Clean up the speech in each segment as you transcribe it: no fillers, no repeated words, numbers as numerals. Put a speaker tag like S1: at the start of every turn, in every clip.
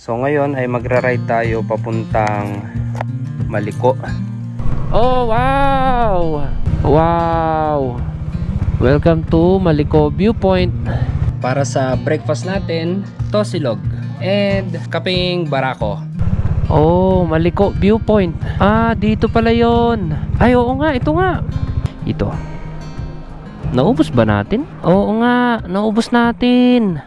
S1: So ngayon ay magra-ride tayo papuntang Maliko. Oh wow! Wow! Welcome to Maliko Viewpoint. Para sa breakfast natin, tosilog and kaping barako. Oh, Maliko Viewpoint. Ah, dito pala yon. Ay, oo nga, ito nga. Ito. Naubos ba natin? Oo nga, naubos natin.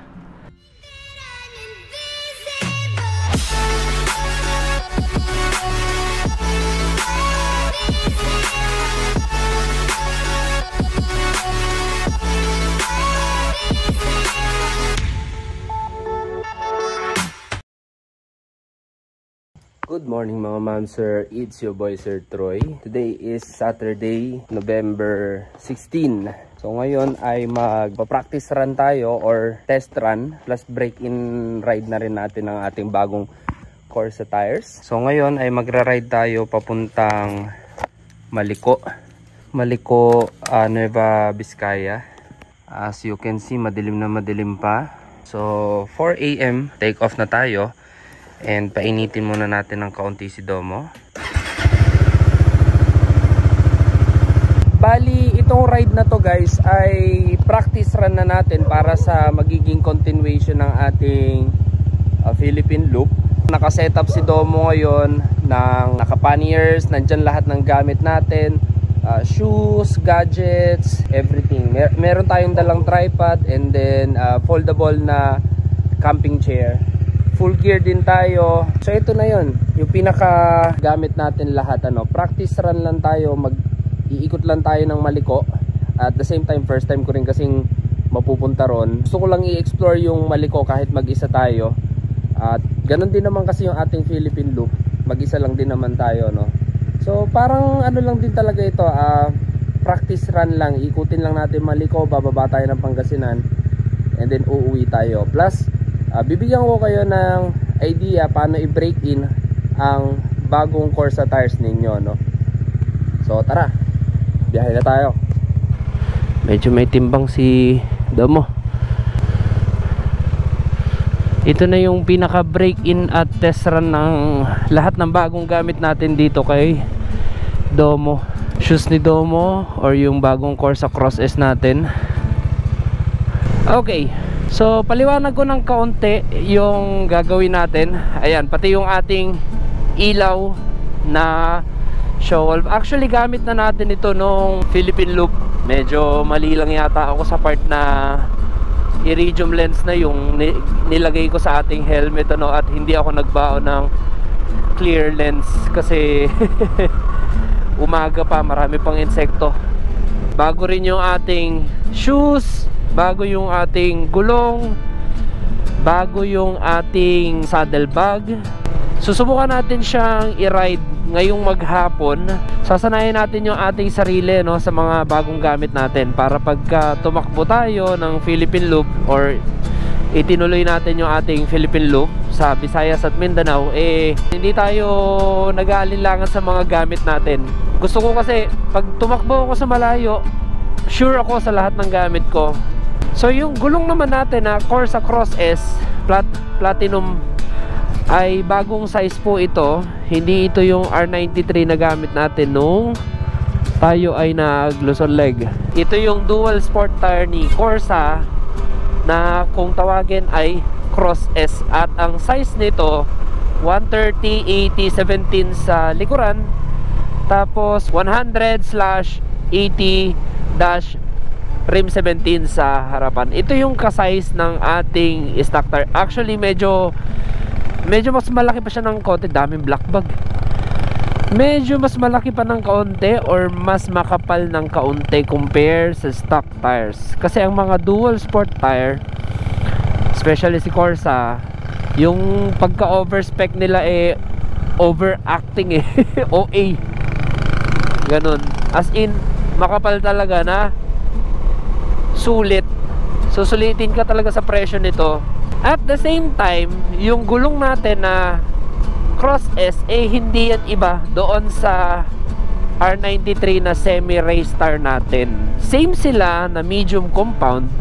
S1: Good morning mga ma'am sir, it's your boy Sir Troy. Today is Saturday, November 16. So ngayon ay magpa-practice run tayo or test run plus break-in ride na rin natin ang ating bagong Corsa tires. So ngayon ay magra-ride tayo papuntang Maliko. Maliko, Nueva Vizcaya. As you can see, madilim na madilim pa. So 4 AM, take off na tayo. And painitin muna natin ng kaunti si Domo. Bali, itong ride na to guys ay practice run na natin para sa magiging continuation ng ating Philippine Loop. Nakasetup si Domo ngayon ng naka-panniers, nandyan lahat ng gamit natin, shoes, gadgets, everything. Meron tayong dalang tripod and then foldable na camping chair. Full gear din tayo. So ito na yon, yung pinaka gamit natin lahat. Practice run lang tayo, mag-iikot lang tayo ng Maliko. At the same time, first time ko rin kasing mapupunta ron. Gusto ko lang i-explore yung Maliko kahit mag-isa tayo. At ganun din naman kasi yung ating Philippine Loop, mag-isa lang din naman tayo, no. So parang ano lang din talaga ito, practice run lang. Ikutin lang natin Maliko, bababa tayo ng Pangasinan, and then uuwi tayo. Plus bibigyan ko kayo ng idea paano i-break in ang bagong Corsa tires ninyo, no? So tara, biyahe na tayo. Medyo may timbang si Domo. Ito na yung pinaka break in at test run ng lahat ng bagong gamit natin dito kay Domo. Shoes ni Domo or yung bagong Corsa Cross S natin. Okay, so paliwanag ko ng kaunti yung gagawin natin. Ayan, pati yung ating ilaw na show valve. Actually gamit na natin ito nung Philippine Loop. Medyo mali lang yata ako sa part na iridium lens na yung nilagay ko sa ating helmet, at hindi ako nagbaon ng clear lens kasi umaga pa, marami pang insekto. Bago rin yung ating shoes, bago yung ating gulong, bago yung ating saddle bag. Susubukan natin siyang i-ride ngayong maghapon. Sasanayin natin yung ating sarili, no, sa mga bagong gamit natin para pagka tumakbo tayo ng Philippine Loop or itinuloy natin yung ating Philippine Loop sa Visayas at Mindanao, hindi tayo nag-aalinlangan sa mga gamit natin. Gusto ko kasi pag tumakbo ako sa malayo, sure ako sa lahat ng gamit ko. So yung gulong naman natin na Corsa Cross S Platinum ay bagong size po ito. Hindi ito yung R93 na gamit natin nung tayo ay nag-Luzon leg. Ito yung dual sport tire ni Corsa na kung tawagin ay Cross S. At ang size nito 130/80/17 sa likuran, tapos 100/80 rim 17 sa harapan. Ito yung ka-size ng ating stock tire. Actually medyo mas malaki pa siya ng konti. Daming black bag. Medyo mas malaki pa ng kaunti or mas makapal ng kaunti compare sa stock tires. Kasi ang mga dual sport tire, especially si Corsa, yung pagka-overspec nila overacting OA. Ganun. As in, makapal talaga na sulit. Susulitin ka talaga sa presyo nito. At the same time, yung gulong natin na Cross S, hindi yan iba doon sa R93 na semi-race tire natin. Same sila na medium compound.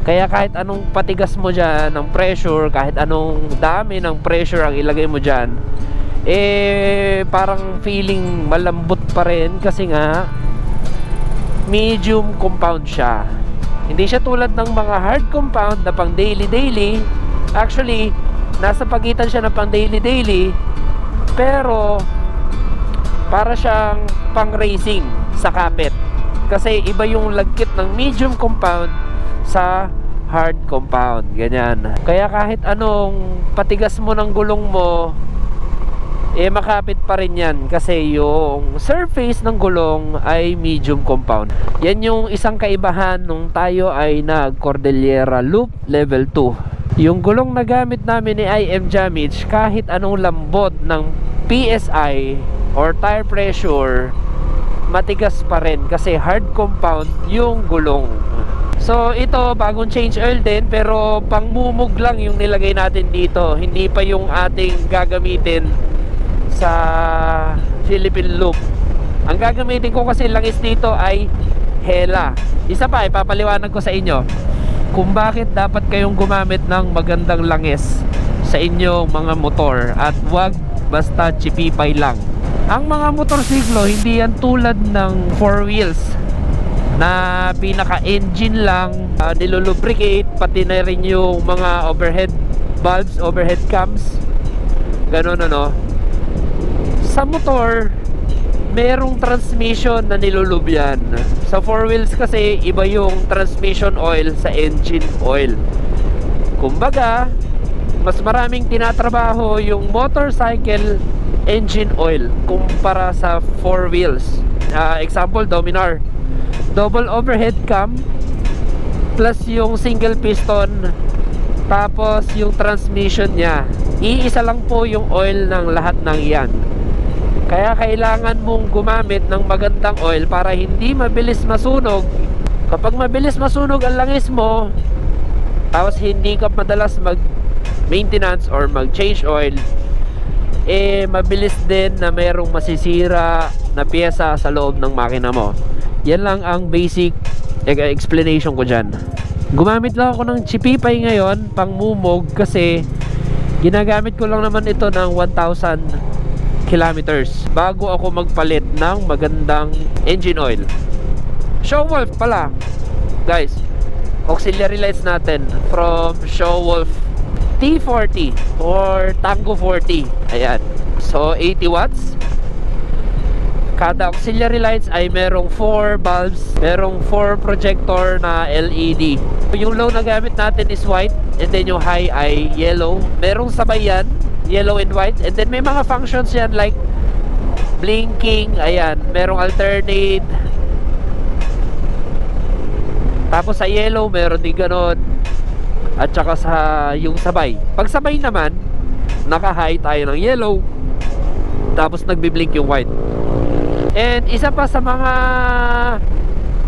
S1: Kaya kahit anong patigas mo dyan ng pressure, kahit anong dami ng pressure ang ilagay mo dyan, parang feeling malambot pa rin kasi nga medium compound siya. Hindi siya tulad ng mga hard compound na pang daily. Actually, nasa pagitan siya ng pang daily, pero para siyang pang racing sa kapit. Kasi iba yung lagkit ng medium compound sa hard compound. Ganyan. Kaya kahit anong patigas mo ng gulong mo, makapit pa rin yan. Kasi yung surface ng gulong ay medium compound. Yan yung isang kaibahan nung tayo ay nag Cordillera Loop Level 2. Yung gulong na gamit namin ni IM Jamage, kahit anong lambot ng PSI or tire pressure, matigas pa rin kasi hard compound yung gulong. So ito, bagong change oil din, pero pangmumug lang yung nilagay natin dito. Hindi pa yung ating gagamitin sa Philippine Loop. Ang gagamitin ko kasi langis dito ay Hella. Isa pa, ipapaliwanag ko sa inyo kung bakit dapat kayong gumamit ng magandang langis sa inyong mga motor at wag basta chipipay lang. Ang mga motorsiklo, hindi yan tulad ng 4 wheels na pinaka-engine lang, nilulubricate, pati na rin yung mga overhead bulbs, overhead cams, ganun ano. Sa motor, merong transmission na nilulub yan. Sa 4 wheels kasi, iba yung transmission oil sa engine oil. Kumbaga, mas maraming tinatrabaho yung motorcycle engine oil kumpara sa 4 wheels. Example, Dominar, double overhead cam plus yung single piston, tapos yung transmission niya, iisa lang po yung oil ng lahat ng yan. Kaya kailangan mong gumamit ng magandang oil para hindi mabilis masunog. Kapag mabilis masunog ang langis mo, tapos hindi ka madalas mag maintenance or mag change oil, mabilis din na mayroong masisira na pyesa sa loob ng makina mo. Yan lang ang basic explanation ko dyan. Gumamit lang ako ng chipipay ngayon pang mumog kasi ginagamit ko lang naman ito ng 1,000 kilometers bago ako magpalit ng magandang engine oil. Showwolf pala guys, auxiliary lights natin from Showwolf T40 or Tango 40. Ayan. So 80 watts. Kada auxiliary lights ay merong 4 bulbs, merong 4 projector na LED. Yung low na gamit natin is white, and then yung high ay yellow. Merong sabay yan, yellow and white, and then may mga functions yan like blinking. Ayan, merong alternate. Tapos sa yellow meron din ganon. At saka sa yung sabay. Pag sabay naman, naka-high tayo ng yellow, tapos nagbi-blink yung white. And isa pa sa mga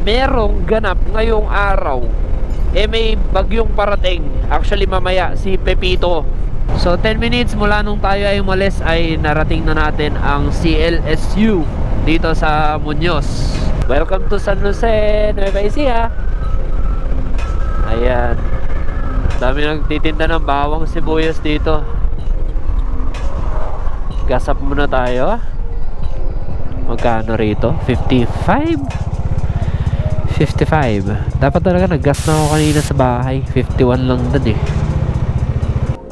S1: merong ganap ngayong araw, may bagyong parating. Actually mamaya, si Pepito. So 10 minutes mula nung tayo ay umalis ay narating na natin ang CLSU dito sa Muñoz. Welcome to San Jose, Nueva Ecija. Ayan, dami nagtitinda ng bawang sibuyas dito. Gasap muna tayo. Magkano rito? 55? 55. Dapat talaga naggas na ako kanina sa bahay. 51 lang dun eh.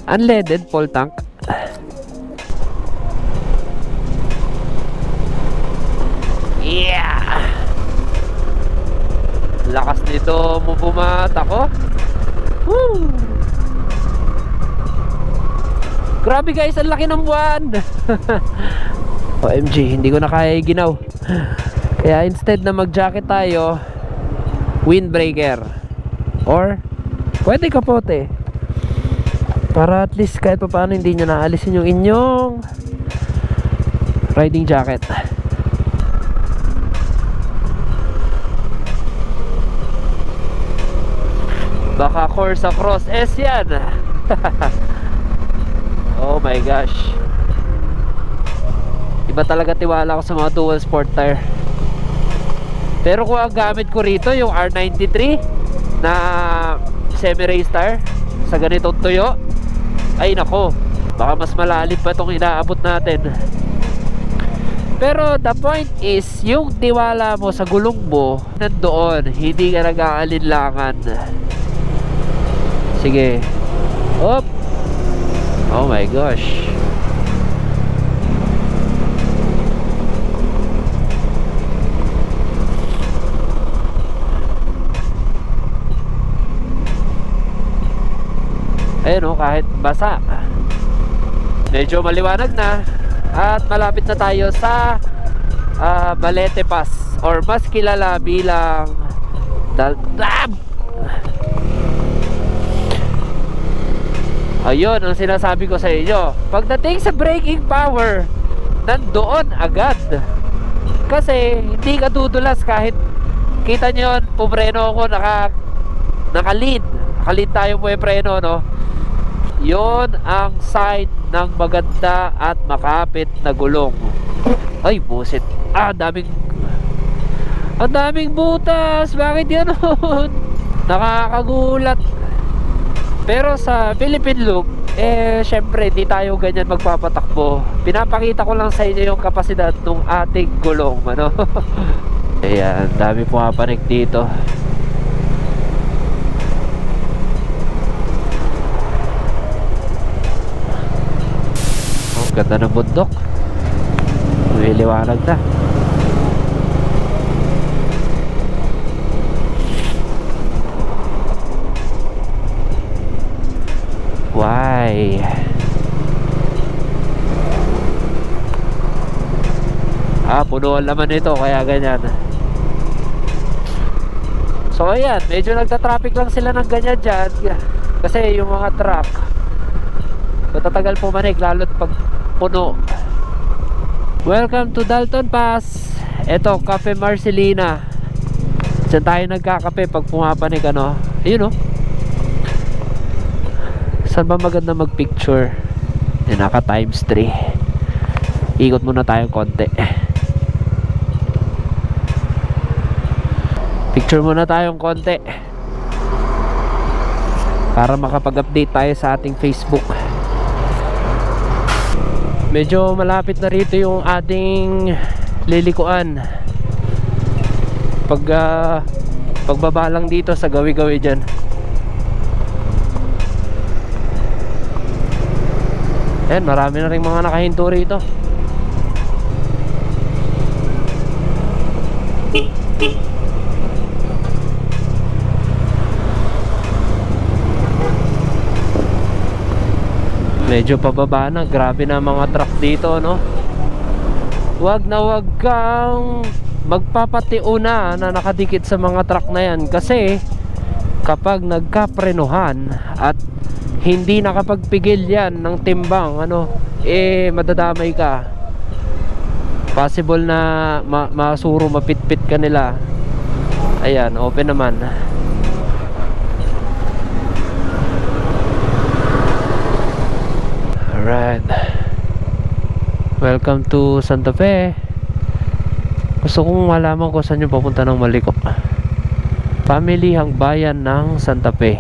S1: Unleaded full tank. Yeah! Lakas nito mo pumatak. Woo! Grabe guys, ang laki ng buwan. OMG, hindi ko na kaya ginaw. Kaya instead na mag jacket tayo, windbreaker or pwede kapote, para at least kahit pa paano hindi nyo naalisin yung inyong riding jacket. Baka Corsa Cross S yan. Oh my gosh, iba talaga tiwala ko sa mga dual sport tire. Pero kung ang gamit ko rito yung R93 na semi-race tire sa ganitong tuyo, ay nako, baka mas malalim pa itong inaabot natin. Pero the point is, yung tiwala mo sa gulong mo nandoon, hindi ka nag-aalinlangan. Sige. Op. Oh my gosh. Ayun o, kahit basa, medyo maliwanag na. At malapit na tayo sa Balete Pass, or mas kilala bilang ayun ang sinasabi ko sa inyo. Pagdating sa braking power, nandoon agad. Kasi hindi ka dudulas kahit kita nyo, pupreno ako, naka-lead tayo po yung preno, no? Yon ang sign ng maganda at makapit na gulong. Ay, buset. Ang daming butas. Bakit ganoon? Nakakagulat. Pero sa Philippine loop, syempre di tayo ganyan magpapatakbo. Pinapakita ko lang sa inyo yung kapasidad ng ating gulong, ano? Ayan, dami pumapanik dito. Ganda ng bundok. May liwanag na. Why? Puno ang laman nito, kaya ganyan. So ayan, medyo nagta-traffic lang sila ng ganyan dyan. Kasi yung mga truck matatagal pumanik, lalo't pag puno. Welcome to Dalton Pass. Ito, Cafe Marcelina. Diyan tayo nagkakape pag pumapanik, ano. Ayun, oh. Saan ba maganda magpicture? Naka times 3. Ikot muna tayong konti. Picture muna tayong konti para makapag-update tayo sa ating Facebook. Medyo malapit na rito yung ating lilikuan. Pagbaba lang dito sa gawi-gawi dyan. Ayan, marami na rin mga nakahinto rito. Medyo pababa na, grabe na mga truck dito, no? Wag kang magpapatiuna na nakadikit sa mga truck na yan, kasi kapag nagkaprenuhan at hindi nakapagpigil yan ng timbang, ano, madadamay ka. Possible na masuro, mapitpit ka nila. Ayan, open naman. Alright, welcome to Santa Fe. Gusto kong malaman kung saan yung papunta ng Maliko. Pamilihang bayan ng Santa Fe.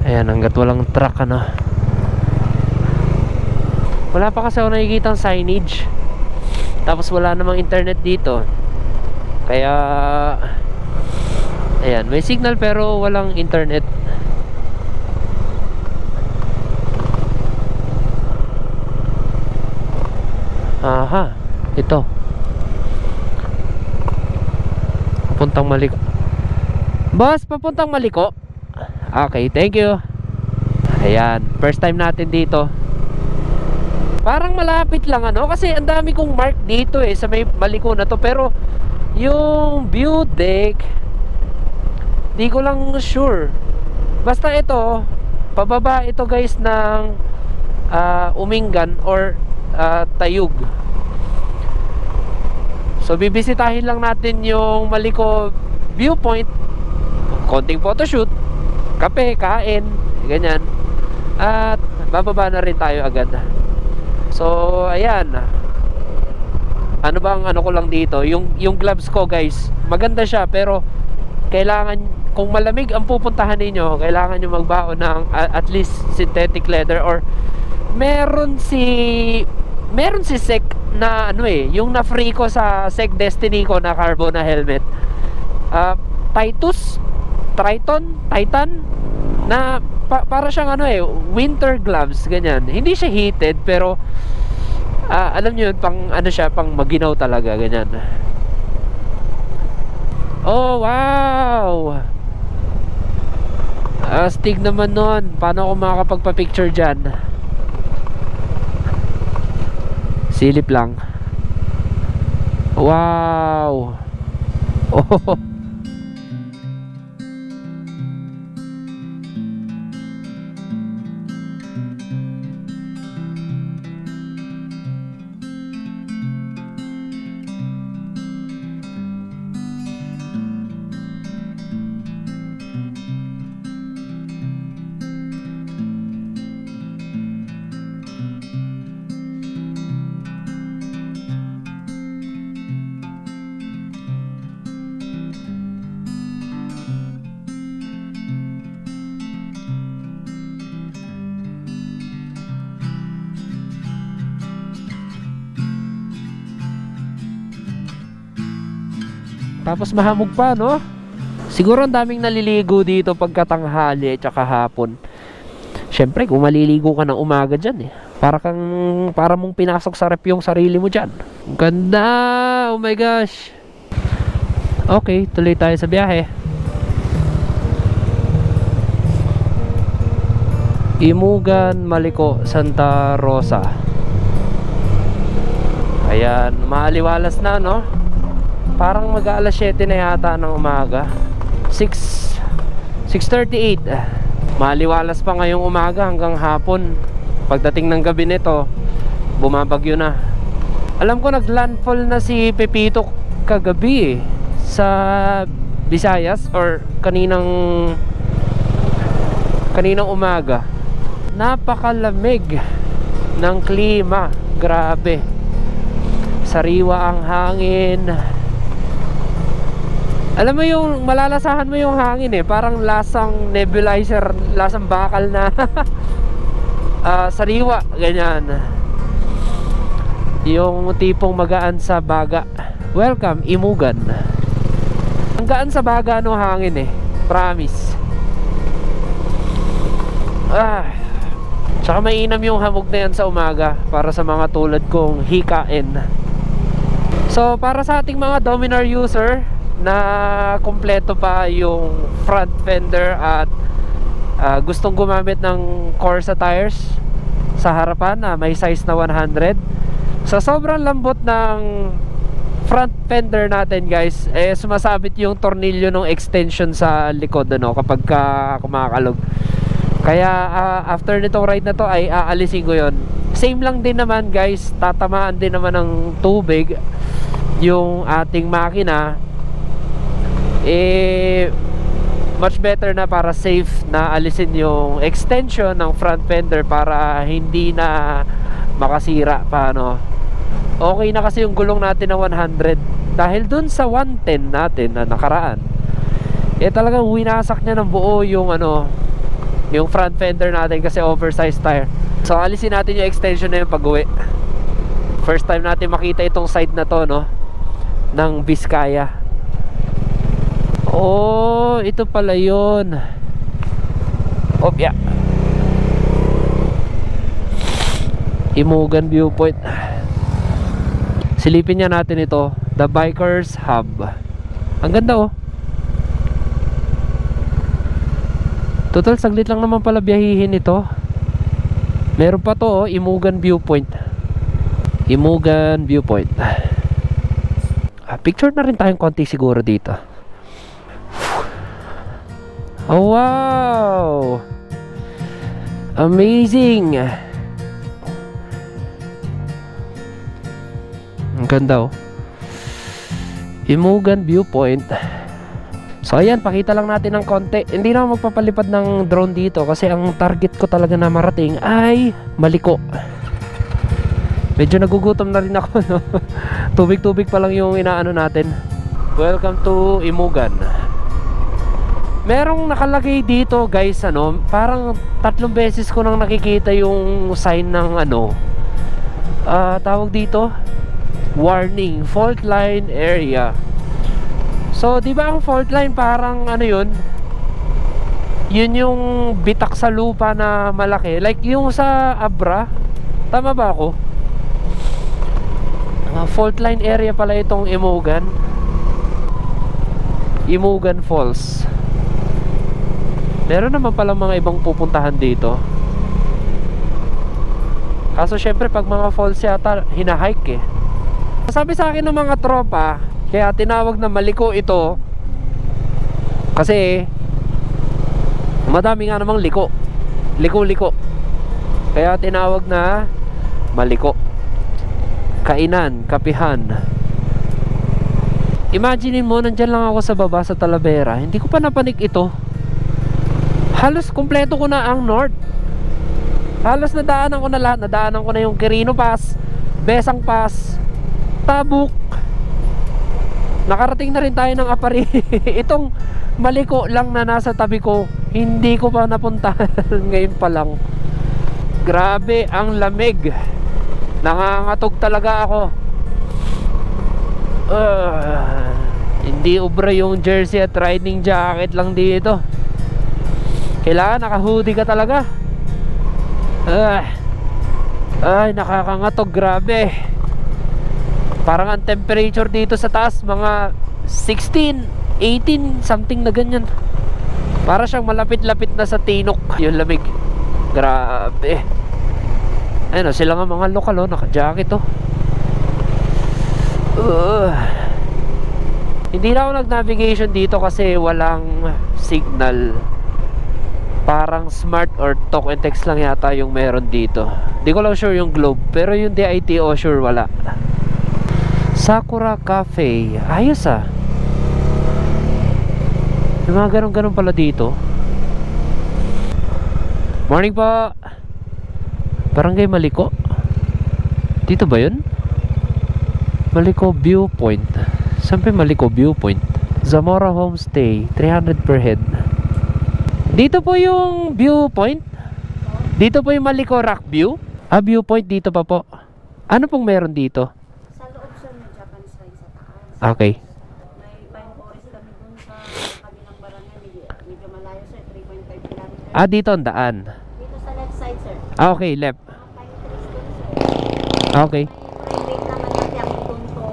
S1: Ayan, hanggat walang truck, ano. Wala pa kasi ako nakikitang signage. Tapos wala namang internet dito. Kaya ayan, may signal pero walang internet. Aha, ito. Papuntang Maliko. Boss, papuntang Maliko. Okay, thank you. Ayan, first time natin dito. Parang malapit lang, ano, kasi ang dami kong mark dito sa may Maliko na to. Pero yung view deck, di ko lang sure. Basta ito, pababa ito guys ng Umingan or Tayug. So bibisitahin lang natin yung Maliko viewpoint, konting photoshoot, kape, kain, ganyan, at bababa na rin tayo agad. So ayan, ano bang ano ko lang dito, yung gloves ko guys, maganda siya pero kailangan kung malamig ang pupuntahan ninyo, kailangan nyo magbaon ng at least synthetic leather, or meron si Sec na ano yung na-free ko sa Sec Destiny ko na carbon na helmet. Titan na para siyang winter gloves, ganyan. Hindi siya heated, pero alam niyo yun, pang siya, pang maginaw talaga, ganyan. Oh, wow! Astig naman nun. Paano ako makakapagpa-picture dyan? Silip lang. Wow! Oh! Tapos mahamog pa, no? Siguro ang daming naliligo dito pagkatanghali at saka hapon. Syempre, kung maliligo ka ng umaga dyan para mong pinasok sa rep yung sarili mo dyan. Ganda! Oh my gosh! Okay, tuloy tayo sa biyahe. Imugan, Maliko, Santa Rosa. Ayan, maaliwalas na, no? Parang mag-aalas 7 na yata ng umaga. 6:38. Maliwalas pa ngayong umaga hanggang hapon. Pagdating ng gabi nito, bumabagyo na. Alam ko naglandfall na si Pepito kagabi sa Visayas, or kaninang umaga. Napakalamig ng klima. Grabe. Sariwa ang hangin. Alam mo yung malalasahan mo yung hangin parang lasang nebulizer, lasang bakal na sariwa, ganyan. Yung tipong magaan sa baga. Welcome, Imugan. Ang gaan sa baga no hangin promise. Tsaka mainam yung hamog na yan sa umaga para sa mga tulad kong hikain. So para sa ating mga Dominar user na kompleto pa yung front fender at gustong gumamit ng Corsa tires sa harapan na may size na 100, sa sobrang lambot ng front fender natin guys, sumasabit yung tornilyo ng extension sa likod kapag kumakalog. Kaya after nitong ride na to ay aalisin ko yon. Same lang din naman guys, tatamaan din naman ng tubig yung ating makina. Much better na, para safe na alisin yung extension ng front fender para hindi na makasira pa, Okay na kasi yung gulong natin na 100 dahil dun sa 110 natin na nakaraan, talagang winasak niya ng buo yung yung front fender natin kasi oversized tire. So alisin natin yung extension na yung pag-uwi. First time natin makita itong side na to ng Vizcaya. Oh, ito pala yun. Imugan Viewpoint. Silipin niya natin ito, The Bikers Hub. Ang ganda Total saglit lang naman pala biyahihin ito. Meron pa to Imugan Viewpoint. Imugan Viewpoint. Picture na rin tayong konti siguro dito. Oh wow! Amazing! Ang ganda Imugan Viewpoint. So ayan, pakita lang natin ng konti. Hindi na magpapalipad ng drone dito kasi ang target ko talaga na marating ay Maliko. Medyo nagugutom na rin ako Tubig-tubig pa lang yung inaano natin. Welcome to Imugan. Merong nakalagay dito guys, ano, parang 3 beses ko nang nakikita yung sign ng ano, tawag dito, warning, fault line area. So, di ba ang fault line parang ano yun? Yun yung bitak sa lupa na malaki. Like yung sa Abra. Tama ba ako? Fault line area pala itong Imogan. Imogan Falls. Meron naman pala mga ibang pupuntahan dito. Kaso syempre pag mga falls yata hinahike eh. Sabi sa akin ng mga tropa, kaya tinawag na Maliko ito kasi madami nga namang liko. Liko-liko. Kaya tinawag na Maliko. Kainan, kapihan. Imagine mo, nandyan lang ako sa baba sa Talavera. Hindi ko pa napanik ito. Halos kumpleto ko na ang north. Halos nadaanan ko na lahat. Nadaanan ko na yung Quirino Pass, Besang Pass, Tabuk. Nakarating na rin tayo ng Apari. Itong Maliko lang na nasa tabi ko, hindi ko pa napuntahan. Ngayon pa lang. Grabe ang lamig. Nangangatog talaga ako. Hindi ubra yung jersey at riding jacket lang dito. Kailangan naka-hoodie ka talaga. Ay, nakakangatog, grabe. Parang ang temperature dito sa taas mga 16, 18, something na ganyan. Para siyang malapit-lapit na sa tinok yung lamig. Grabe. Ayun, sila nga mga lokal, oh, naka-jacket, oh. Hindi na ako nag-navigation dito kasi walang signal. Parang smart or talk and text lang yata yung meron dito. Di ko lang sure yung Globe, pero yung DITO sure wala. Sakura Cafe. Ayos ah. Yung mga ganun-ganun pala dito. Morning po. Barangay Maliko. Dito ba yun? Maliko Viewpoint. Saan pa Maliko Viewpoint? Zamora Homestay, 300 per head. Dito po yung viewpoint. Dito po yung Maliko Rock View. Viewpoint dito pa po. Ano pong meron dito?
S2: Sa loob siya may Japanese ride sa taas.
S1: Okay.
S2: May pine forest kami dun sa kabilang barangay. Medyo malayo sir, 3.5 kilometers.
S1: Dito ang daan.
S2: Dito sa left side sir.
S1: Okay, left.
S2: Mga pine trees dun sir.
S1: Okay.
S2: May private naman natin ang tunto.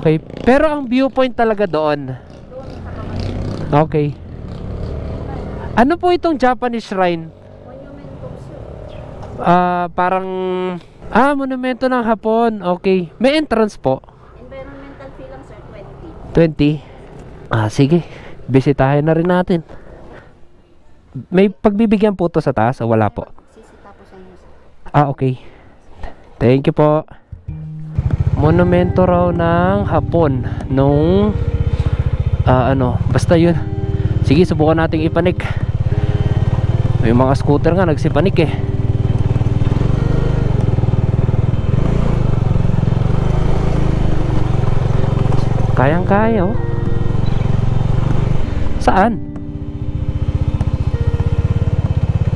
S1: Okay. Pero ang viewpoint talaga doon.
S2: Doon sa kamay.
S1: Okay. Ano po itong Japanese shrine?
S2: Monumentum sir.
S1: Parang monumento ng Hapon. Okay. May entrance po.
S2: Environmental fee lang sir, 20.
S1: 20. Sige. Bisitahin na rin natin. May pagbibigyan po to sa taas o wala po?
S2: Sisita po sa inyo sir.
S1: Okay. Thank you po. Monumento raw ng Hapon nung basta yun. Sige, subukan nating ipanik. May mga scooter nga nagsipanik eh. Kayang-kaya oh. Saan?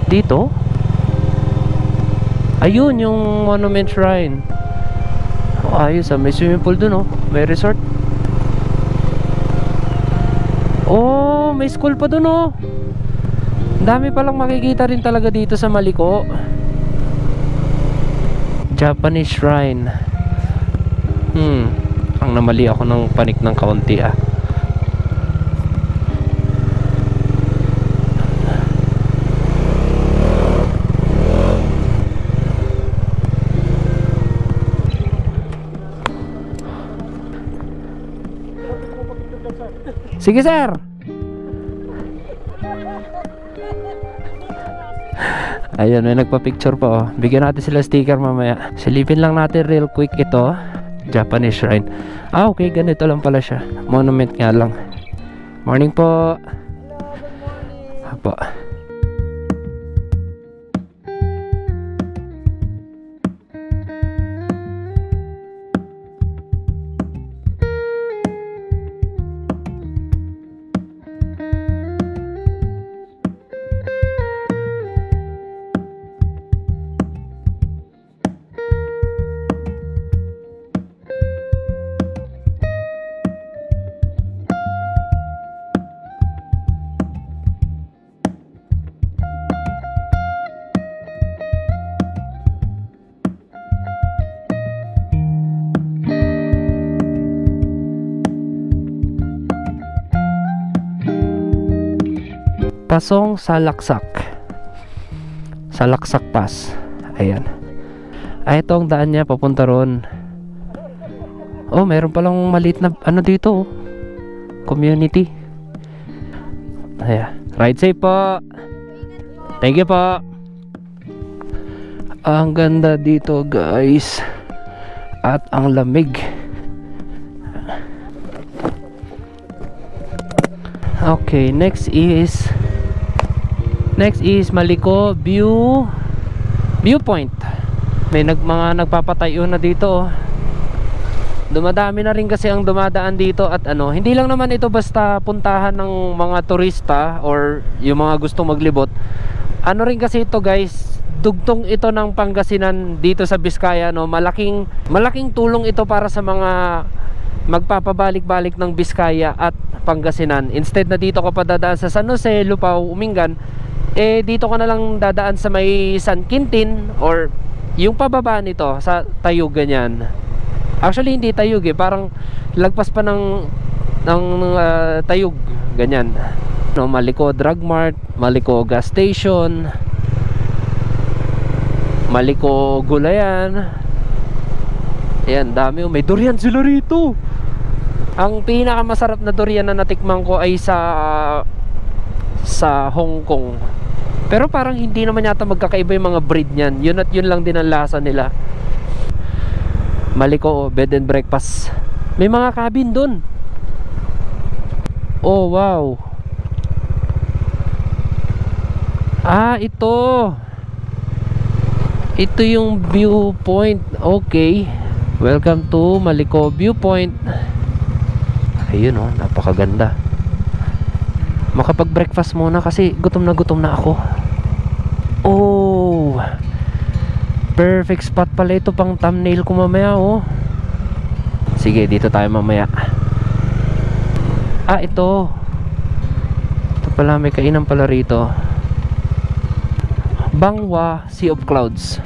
S1: Dito? Ayun yung Monument Shrine. Ayos may swimming pool dun oh. May resort. Oh, may school pa dun oh. Dami palang makikita rin talaga dito sa Maliko. Japanese Shrine. Ang namali ako ng panik ng kaunti ah. Sige sir. Ayun, may nagpa-picture pa oh. Bigyan natin sila sticker mamaya. Silipin lang natin real quick ito. Japanese Shrine. Okay, ganito lang pala siya. Monument nga lang. Morning po.
S2: Hello, good morning.
S1: Apo. Pasong Salaksak. Salaksak Pass. Ayan. Ay, ito ang daan niya papunta ron. Oh, meron palang maliit na ano dito, oh. Community. Ayan. Ride safe po. Thank you po. Ang ganda dito, guys. At ang lamig. Okay, next is Maliko Viewpoint. May mga nagpapatayo na dito, oh. Dumadami na rin kasi ang dumadaan dito at ano, hindi lang naman ito basta puntahan ng mga turista or yung mga gustong maglibot. Ano rin kasi ito, guys, dugtong ito ng Pangasinan dito sa Biskaya, no. Malaking tulong ito para sa mga magpapabalik-balik ng Biskaya at Pangasinan. Instead na dito ka pa dadaan sa San Jose, Lupao, Umingan, eh dito ka na lang dadaan sa may San Quintin or yung pababa nito sa Tayug, ganyan. Actually hindi Tayug, eh, parang lagpas pa ng Tayug, ganyan, no. Maliko Drug Mart, Maliko Gas Station, Maliko Gulayan. Ayan, dami, oh. May durian sila rito. Ang pinakamasarap na durian na natikman ko ay sa Hong Kong. Pero parang hindi naman yata magkakaiba yung mga breed niyan. Yun at yun lang din ang lasa nila. Maliko bed and breakfast. May mga cabin dun. Oh, wow. Ah, ito yung viewpoint. Okay. Welcome to Maliko Viewpoint. Ayun, oh, napakaganda. Makapag-breakfast muna kasi gutom na ako. Oh, perfect spot pala ito pang thumbnail ko mamaya, oh. Sige, dito tayo mamaya. Ah, ito pala, may kainan pala rito. Bangwa Sea of Clouds.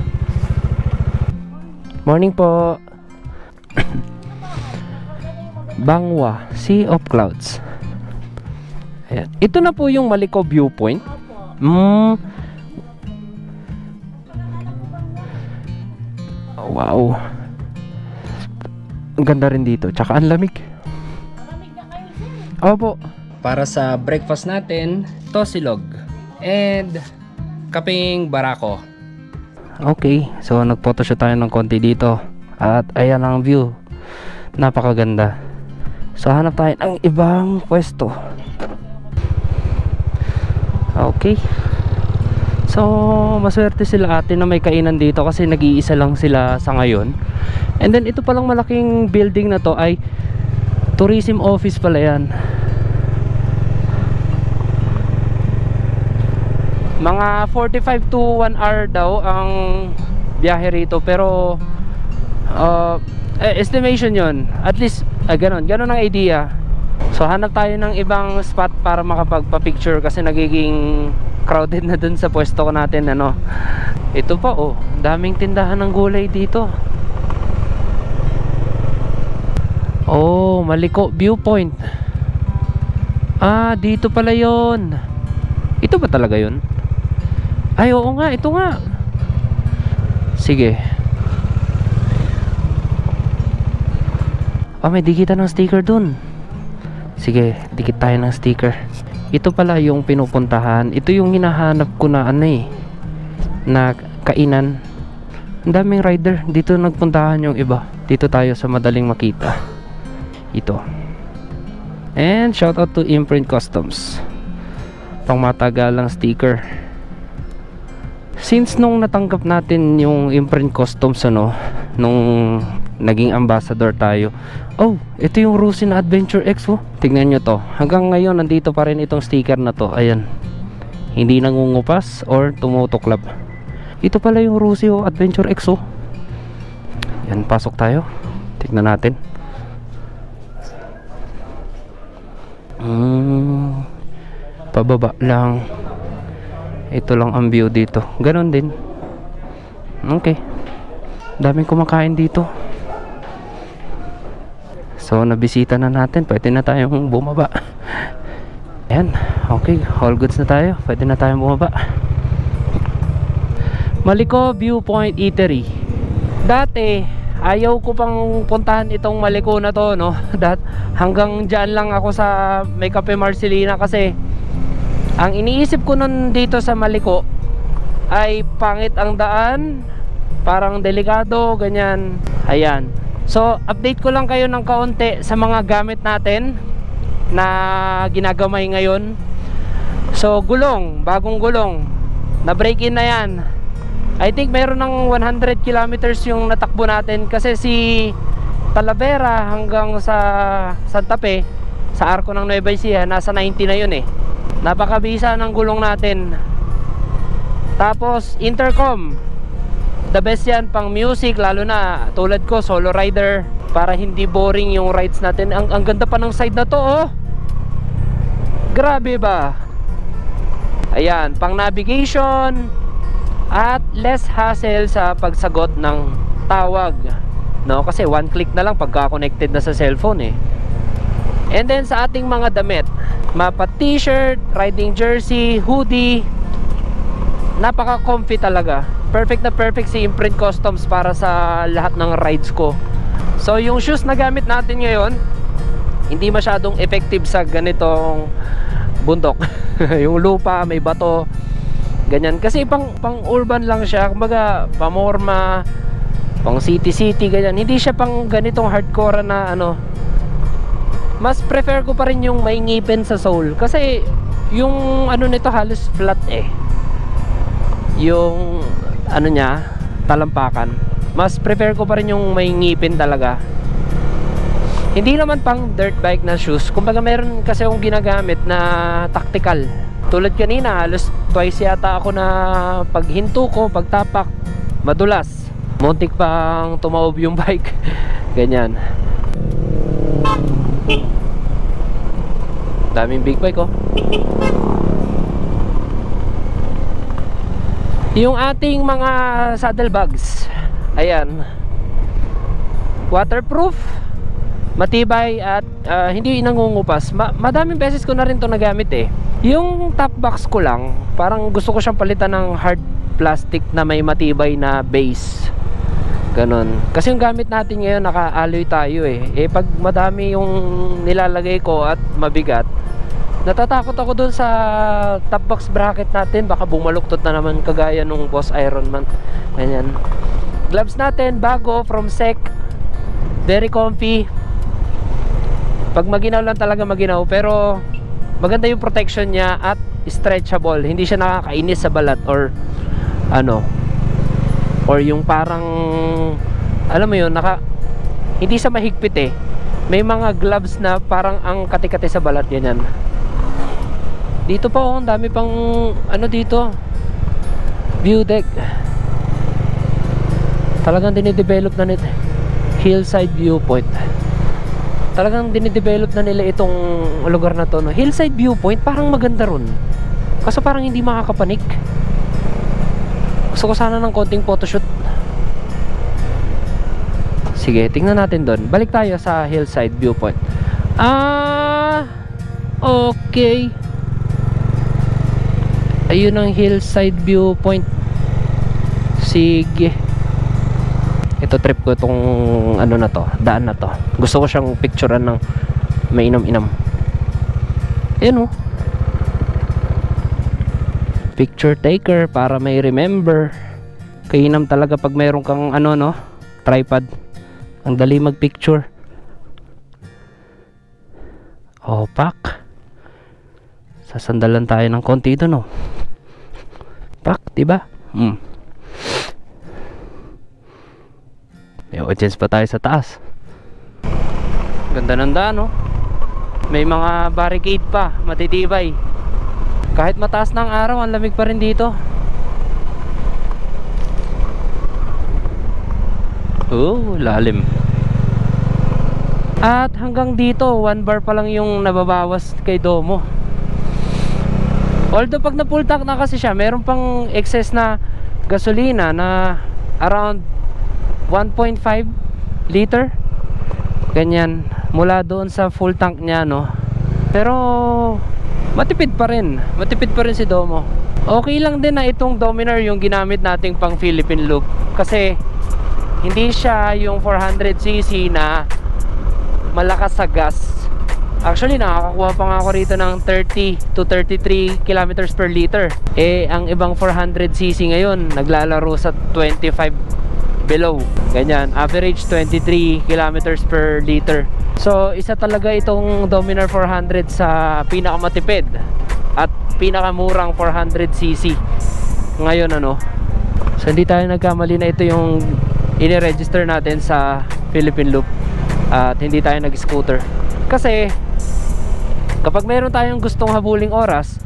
S1: Morning po. Bangwa Sea of Clouds. Ayan. Ito na po yung Maliko Viewpoint. Wow. Ang ganda rin dito. Tsaka ang lamig. Opo. Para sa breakfast natin, tosilog and kaping barako. Okay. So nag-photoshoot tayo ng konti dito. At ayan ang view. Napakaganda. So hanap tayo ng ibang pwesto. Okay. So maswerte sila ate na may kainan dito kasi nag-iisa lang sila sa ngayon. And then ito palang malaking building na to ay tourism office pala yan. Mga 45 to 1 hour daw ang biyahe rito, pero estimation yon. At least ganon ang idea. So hanap tayo ng ibang spot para makapagpa-picture kasi nagiging crowded na dun sa pwesto ko natin, ano. Ito pa, oh, daming tindahan ng gulay dito. Oh, Maliko Viewpoint. Ah, dito pala yon. Ito ba talaga yon? Ay, oo nga, ito nga. Sige. Oh, may dikitan ng sticker dun. Sige, dikit tayo ng sticker. Ito pala yung pinupuntahan. Ito yung hinahanap ko na ano eh, na kainan. Ang daming rider. Dito nagpuntahan yung iba. Dito tayo sa madaling makita. Ito. And shout out to Imprint Customs. Pang matagalang sticker. Since nung natanggap natin yung Imprint Customs, ano, nung naging ambassador tayo. Oh, ito yung Rusin Adventure X, oh. Tingnan nyo to. Hanggang ngayon nandito pa rin itong sticker na to. Ayan. Hindi nangungupas or tumutuklap. Ito pala yung Rusin Adventure X, oh. Yan, pasok tayo. Tignan natin. Pababa lang. Ito lang ang view dito. Ganon din. Okay. Daming kumakain dito. So nabisita na natin. Pwede na tayong bumaba. Yan, okay, all goods na tayo. Pwede na tayo bumaba. Maliko Viewpoint Eatery. Dati ayaw ko pang puntahan itong Maliko na to, no? Hanggang dyan lang ako sa May Cafe Marcelina kasi ang iniisip ko nun dito sa Maliko ay pangit ang daan, parang delikado, ganyan. Ayan. So, update ko lang kayo ng kaunti sa mga gamit natin na ginagamay ngayon. So, gulong, bagong gulong. Na-break in na yan. I think mayroon ng 100 kilometers yung natakbo natin kasi si Talavera hanggang sa Santa Fe, sa arko ng Nueva Ecija, nasa 90 na yun eh. Napakabisa ng gulong natin. Tapos intercom, the best yan pang music, lalo na tulad ko solo rider, para hindi boring yung rides natin. Ang ganda pa ng side na to, oh. Grabe ba? Ayan, pang navigation at less hassle sa pagsagot ng tawag, no? Kasi one click na lang pagka connected na sa cellphone eh. And then sa ating mga damit, mapa t-shirt, riding jersey, hoodie, napaka-comfy talaga. Perfect na perfect si Imprint Customs para sa lahat ng rides ko. So yung shoes na gamit natin ngayon, hindi masyadong effective sa ganitong bundok. Yung lupa, may bato, ganyan. Kasi pang urban lang siya, kumbaga pamorma, pang city, ganyan. Hindi siya pang ganitong hardcore na ano. Mas prefer ko pa rin yung may ngipin sa sole. Kasi yung ano nito halos flat eh. Yung ano niya, talampakan. Mas prefer ko pa rin yung may ngipin talaga. Hindi naman pang dirt bike na shoes. Kumbaga meron kasi akong ginagamit na tactical. Tulad kanina, halos twice yata ako na paghinto ko, pagtapak, madulas. Muntik pang tumaob yung bike. Ganyan. Daming big bike, oh. Yung ating mga saddlebags, ayan, waterproof, matibay at hindi nangungupas. Madaming beses ko na rin to nagamit eh. Yung top box ko lang, parang gusto ko siyang palitan ng hard plastic na may matibay na base. Ganon. Kasi yung gamit natin ngayon, naka-alloy tayo eh. Eh pag madami yung nilalagay ko at mabigat, natatakot ako dun sa top box bracket natin. Baka bumaluktot na naman kagaya nung Boss Ironman. Ganyan. Gloves natin, bago, from Sec. Very comfy. Pag maginaw lang talaga maginaw. Pero maganda yung protection niya at stretchable. Hindi siya nakakainis sa balat or ano. Or yung parang, alam mo yun, hindi siya mahigpit eh. May mga gloves na parang ang kati-kati sa balat. Yan. Dito pa oh, ang dami pang ano dito, view deck. Talagang dinidevelop na nila Hillside Viewpoint. Talagang dinidevelop na nila itong lugar na to, no? Hillside Viewpoint, parang maganda ron. Kaso parang hindi makakapanik. Gusto ko sana ng konting photoshoot. Sige, tingnan natin doon. Balik tayo sa Hillside Viewpoint. Okay. Ayun ang Hillside Viewpoint. Sige. Ito trip ko itong ano na to, daan na to. Gusto ko siyang picturean ng mainam-inam. Ayan oh. Picture taker para may remember. Kainam talaga pag mayroon kang ano no, tripod. Ang dali mag-picture. Pak. Sasandalan tayo ng konti doon, no. Pak, diba? May audience pa tayo sa taas. Ganda ng daan, no. May mga barricade pa, matitibay. Kahit mataas ng araw, ang lamig pa rin dito. Oh, lalim. At hanggang dito, 1 bar pa lang yung nababawas kay Domo. Although pag na full tank na kasi siya, meron pang excess na gasolina na around 1.5 liter. Ganyan, mula doon sa full tank niya, no. Pero matipid pa rin si Domo. Okay lang din na itong Dominar yung ginamit nating pang Philippine loop, kasi hindi siya yung 400cc na malakas sa gas. Actually nakakakuha pa nga ako rito ng 30 to 33 kilometers per liter. Ang ibang 400cc ngayon naglalaro sa 25 below, ganyan, average 23 kilometers per liter. So isa talaga itong Dominar 400 sa pinakamatipid at pinakamurang 400cc ngayon, ano. So hindi tayo nagkamali na ito yung ini-register natin sa Philippine Loop at hindi tayo nag-scooter, kasi kapag meron tayong gustong habuling oras,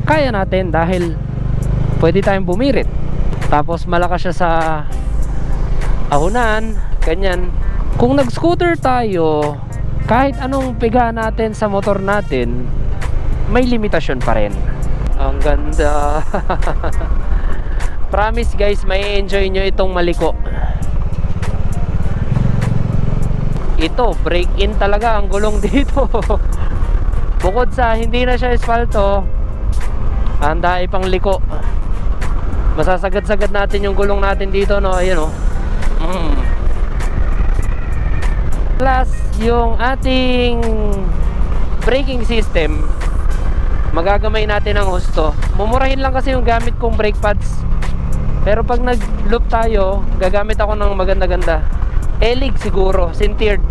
S1: kaya natin dahil pwede tayong bumirit, tapos malakas siya sa ahunan, ganyan. Kung nag-scooter tayo, kahit anong piga natin sa motor natin, may limitasyon pa rin. Ang ganda. Promise guys, may enjoy nyo itong maliko. Ito, break in talaga ang gulong dito. Bukod sa hindi na siya espalto, handa ipang liko. Masasagad-sagad natin yung gulong natin dito, no? Ayan, oh. Plus yung ating braking system, magagamay natin ng husto. Mumurahin lang kasi yung gamit kong brake pads, pero pag nag loop tayo, gagamit ako ng maganda-ganda. Elig siguro, sintered.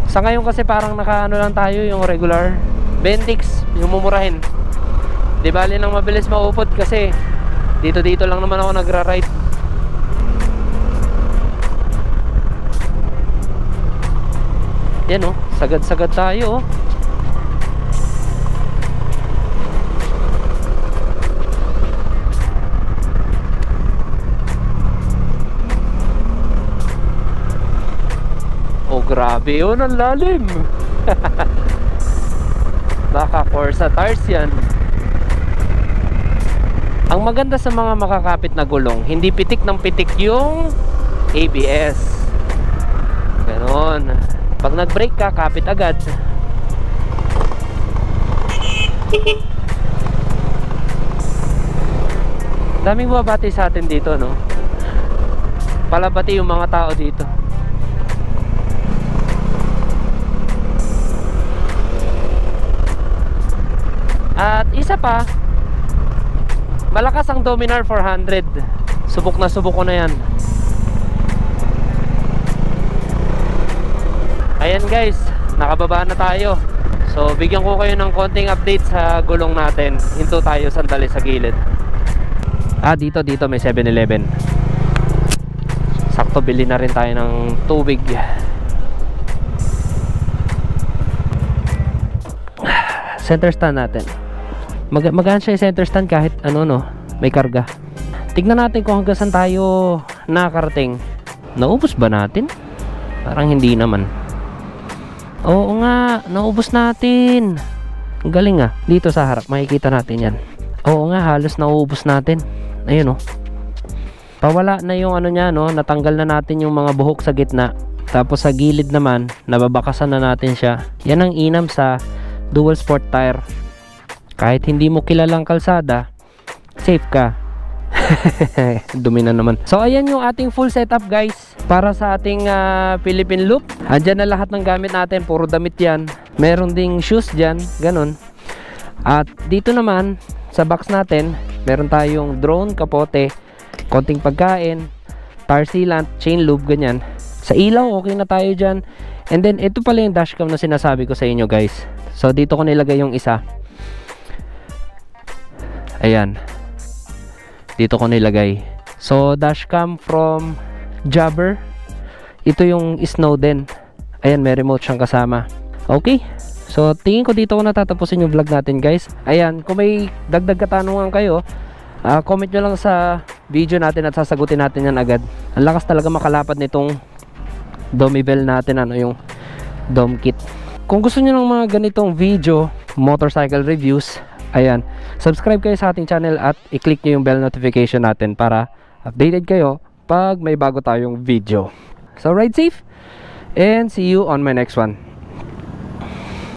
S1: Sa ngayon kasi parang nakaano lang tayo, yung regular Bendix, yung mumurahin. Di bali nang mabilis maupot, kasi dito lang naman ako nagra-ride. Yan, oh, sagad-sagad tayo, oh. Oh, grabe yun, ang lalim. Baka Corsa tires yan. Ang maganda sa mga makakapit na gulong, hindi pitik ng pitik yung ABS. Ganon. Pag nag-brake ka, kapit agad. Daming bumabati sa atin dito, no? Palabati yung mga tao dito. At isa pa, malakas ang Dominar 400. Subok na subok ko na yan. Ayan guys, nakababa na tayo. So bigyan ko kayo ng konting update sa gulong natin. Hinto tayo sandali sa gilid. Dito may 7-Eleven. Sakto, bili na rin tayo ng tubig. Center stand natin. Magaan siya yung center stand kahit ano, no, may karga. Tignan natin kung hanggang saan tayo nakarating. Naubos ba natin? Parang hindi naman. Oo nga, naubos natin. Ang galing, ah. Dito sa harap, makikita natin yan. Oo nga, halos naubos natin. Ayun, oh. Pawala na yung ano niya, no. Natanggal na natin yung mga buhok sa gitna. Tapos sa gilid naman, nababakasan na natin siya. Yan ang inam sa dual sport tire. Kahit hindi mo kilalang kalsada, safe ka. Dumi na naman. So ayan yung ating full setup guys, para sa ating Philippine Loop. Andyan na lahat ng gamit natin, puro damit yan. Meron ding shoes dyan, ganun. At dito naman sa box natin, meron tayong drone, kapote, konting pagkain, tire sealant, chain lube, ganyan. Sa ilaw, okay na tayo dyan. And then ito pala yung dashcam na sinasabi ko sa inyo guys. So dito ko nilagay yung isa. Ayan, dito ko nilagay. So dashcam from Jabber. Ito yung Snowden. Ayan, may remote siyang kasama. Okay, so tingin ko dito ko natatapusin yung vlog natin guys. Ayan, kung may dagdag katanungan kayo, comment nyo lang sa video natin at sasagutin natin yan agad. Ang lakas talaga makalapad nitong Domivel natin, ano, yung Dom kit. Kung gusto nyo ng mga ganitong video, motorcycle reviews, ayan, subscribe kayo sa ating channel at i-click nyo yung bell notification natin para updated kayo pag may bago tayong video. So ride safe and see you on my next one.